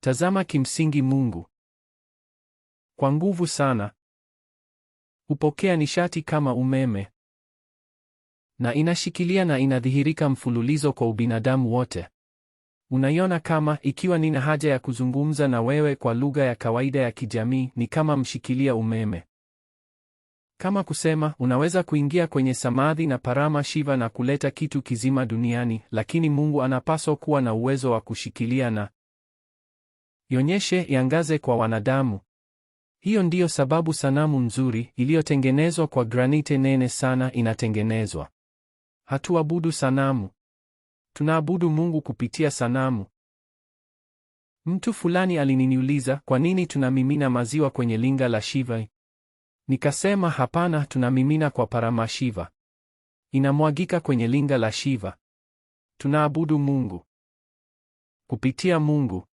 Tazama, kimsingi Mungu kwa nguvu sana hupokea nishati kama umeme, na inashikilia na inadhihirika mfululizo kwa ubinadamu wote. Unaiona, kama ikiwa nina haja ya kuzungumza na wewe kwa lugha ya kawaida ya kijamii, ni kama mshikilia umeme. Kama kusema, unaweza kuingia kwenye samadhi na Parama Shiva na kuleta kitu kizima duniani, lakini Mungu anapaswa kuwa na uwezo wa kushikilia na ionyeshe, iangaze kwa wanadamu. Hiyo ndiyo sababu sanamu nzuri iliyotengenezwa kwa granite nene sana inatengenezwa. Hatuabudu sanamu. Tunaabudu Mungu kupitia sanamu. Mtu fulani alininiuliza, kwa nini tunamimina maziwa kwenye linga la Shiva? Nikasema, hapana, tunamimina kwa Paramashiva. Inamwagika kwenye linga la Shiva. Tunaabudu Mungu kupitia Mungu.